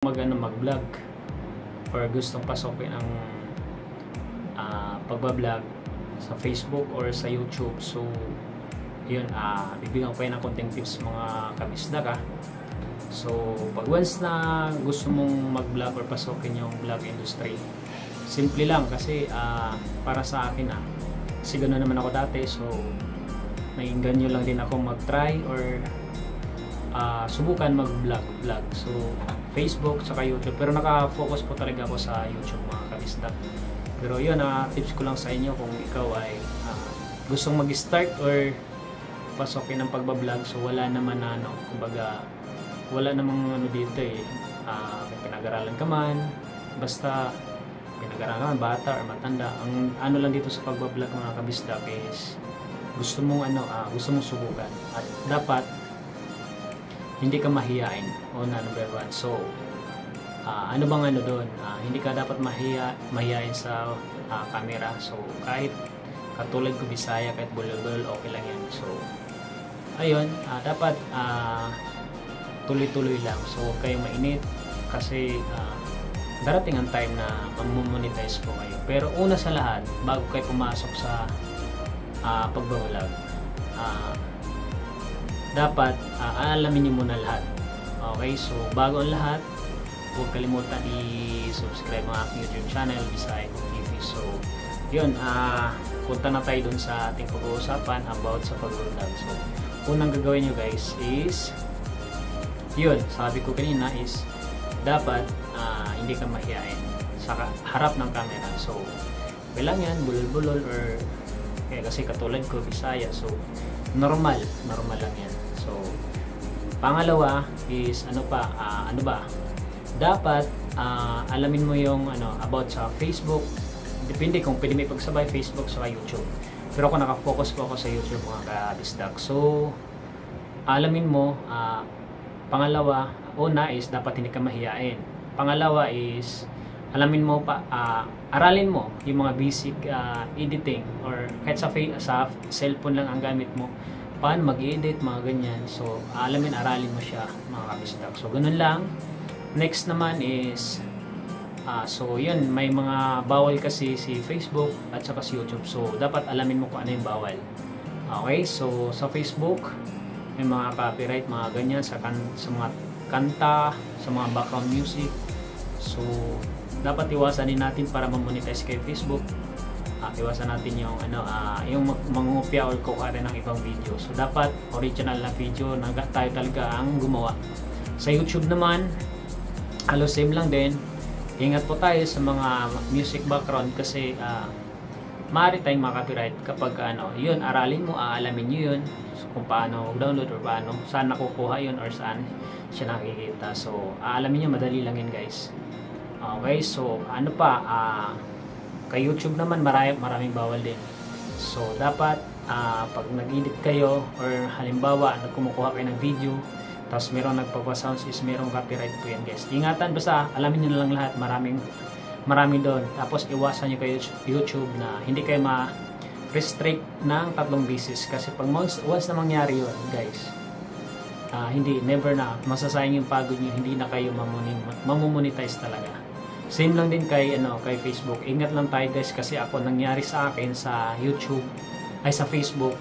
mag-vlog or gustong pasukin ang pagbablog sa Facebook or sa YouTube. So yun, bibigyan ko kayo ng konting tips mga kabisdak. So pag once na gusto mong mag-vlog or pasukin yung vlog industry, simple lang kasi para sa akin kasi ganoon naman ako dati. So naiinganyo lang din ako mag-try or subukan mag-vlog. So Facebook saka YouTube, pero naka-focus po talaga ako sa YouTube mga kabisdak. Pero yun, tips ko lang sa inyo kung ikaw ay gustong mag-start or pasukin ng pagbablog. So wala naman kumbaga wala namang dito may pinag-aralan ka man, basta pinag-aralan ka, bata or matanda. Ang lang dito sa pagbablog mga kabisdak is gusto mong subukan at dapat hindi ka mahiyain. Number one. So ano bang doon? Hindi ka dapat mahiyain sa camera. So kahit katulad ko Bisaya, kahit bulol-bulol, okay lang yan. So ayun, dapat tuloy-tuloy lang. So huwag kayong mainit kasi darating ang time na mag-monetize po kayo. Pero una sa lahat, bago kayo pumasok sa pagbablog, dapat alamin niyo muna lahat. Okay, so bago ang lahat, huwag kalimutan i-subscribe ang aking YouTube channel, Bisaya TV. So yun, punta na tayo dun sa ating pag-uusapan about sa pag-vlog. So unang gagawin nyo guys is yun, sabi ko kanina is dapat hindi ka mahiyain sa harap ng camera. So bilang yan, bulol-bulol or kasi katulad ko Bisaya, so normal lang yan. So pangalawa is dapat alamin mo yung about sa Facebook. Depende kung pwede may pagsabay Facebook sa YouTube, pero ako nakafocus po ako sa YouTube mga kabisdak. So alamin mo, pangalawa, una is dapat hindi ka mahiyain. Pangalawa is alamin mo aralin mo yung mga basic editing or kahit sa cellphone lang ang gamit mo, paano mag-edit, mga ganyan. So aralin mo siya mga kabisdak. So ganun lang. Next naman is so yun, may mga bawal kasi si Facebook at saka si YouTube. So dapat alamin mo kung ano yung bawal. Okay, so sa Facebook may mga copyright, mga ganyan sa mga kanta, sa mga background music. So dapat iwasan din natin para ma-monetize kay Facebook. Iwasan natin yung yung mangungopia or kukuha ng ibang video. So dapat original na video na tayo talaga ang gumawa. Sa YouTube naman, halos same lang din. Ingat po tayo sa mga music background kasi maaari tayong makapiright kapag yun, aralin mo, aalamin nyo yun. So, kung paano download or paano, saan nakukuha yun or saan siya nakikita. So aalamin nyo, madali lang yun guys. Okay, so kay YouTube naman maraming bawal din. So dapat pag nag-edit kayo or halimbawa kumukuha kayo ng video tapos merong nagpapa-sounds is merong copyright po yan guys. Ingatan, basta alamin nyo na lang lahat, marami doon. Tapos iwasan nyo kay YouTube na hindi kayo ma-restrict ng 3 beses kasi pag once na mangyari yun guys, never na masasayang yung pagod nyo, hindi na kayo mamonetize talaga. Same lang din kay Facebook. Ingat lang tayo guys kasi nangyari sa akin sa YouTube ay sa Facebook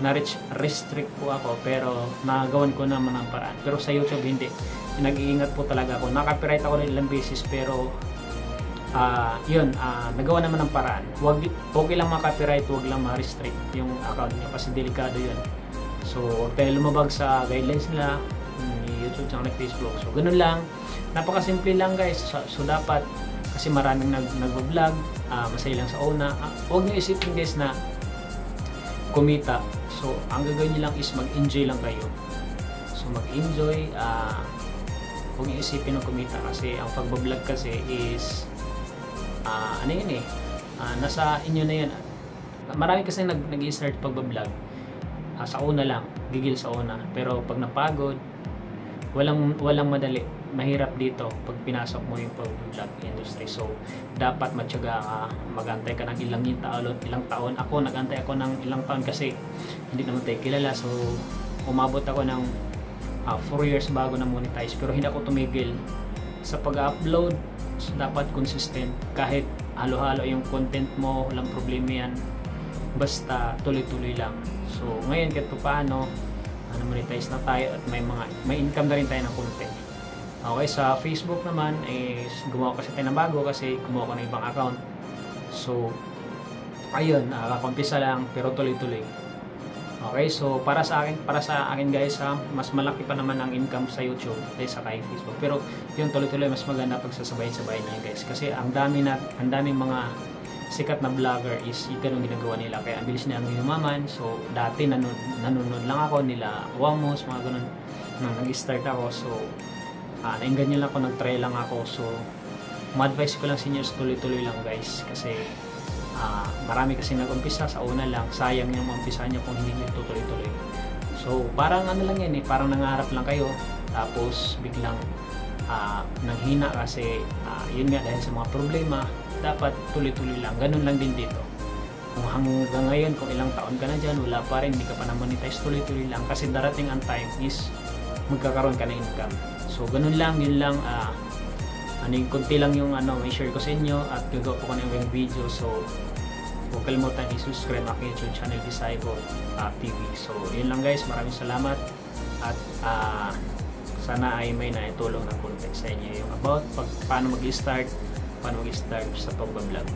na restrict po ako, pero nagawan ko naman ng paraan. Pero sa YouTube hindi. Nag-iingat po talaga ako. Naka-copyright ako ng ilang beses, pero yun, nagawa naman ng paraan. Okay lang maka-copyright, huwag lang ma-restrict yung account nyo kasi delikado yun. So huwag tayo lumabag sa guidelines nila ni YouTube at Facebook. So ganun lang. Napakasimple lang guys. So dapat, kasi maraming nag-vlog, masaya lang sa una. Huwag nyo isipin guys na kumita. So ang gagawin nyo lang is mag-enjoy lang kayo. So mag-enjoy, huwag nyo isipin ng kumita kasi ang pagbablog kasi is nasa inyo na yan. Marami kasi nag-i-start pagbablog sa una lang, gigil sa una, pero pag napagod, walang madali, mahirap dito pag pinasok mo yung pag-vlog industry. So dapat matyaga ka, mag-antay ka ng ilang taon. Ako nag-antay ako ng ilang taon kasi hindi naman tayo kilala. So umabot ako ng 4 years bago na monetize, pero hindi ako tumigil. sa pag-upload, so dapat consistent. Kahit halo-halo yung content mo, walang problema yan. Basta tuloy-tuloy lang. So ngayon kahit paano, monetize na tayo at may income na rin tayo ng content. Okay, sa Facebook naman, gumawa kasi tayo ng bago kasi gumawa ko ng ibang account. So, ayun, kakakumpisa lang pero tuloy-tuloy. Okay, so para sa akin guys, mas malaki pa naman ang income sa YouTube kaysa kay Facebook. Pero yung tuloy-tuloy mas maganda pag sasabay-sabay na yun guys. Kasi ang daming mga sikat na vlogger is ganun ginagawa nila. Kaya ang bilis nilang yumaman. So, dati nanonood lang ako nila Wamos, mga ganun. Nang nag-start ako, so nainggan lang ako, nag-try lang ako. So, ma-advise ko lang sa inyo, tuloy-tuloy lang guys. Kasi, marami kasi nag-umpisa sa una lang. Sayang yung umpisa nyo kung hindi nyo tuloy-tuloy. So, parang ano lang yan parang nangarap lang kayo. Tapos, biglang nanghina kasi, yun nga dahil sa mga problema, dapat tuloy-tuloy lang. Ganun lang din dito. Kung hanggang ngayon, kung ilang taon ka na dyan, wala pa rin, hindi ka pa na-monetize, tuloy-tuloy lang. Kasi darating ang time is, magkakaroon ka ng income. So, ganun lang, yun lang, konti lang yung may share ko sa inyo at gagawa po ko ng ibang video. So, huwag kalimutan i-subscribe aking YouTube channel, Bisaygo TV. So, yun lang guys, maraming salamat at sana ay may naitulong ng content sa inyo yung about paano mag-start sa pagbablog.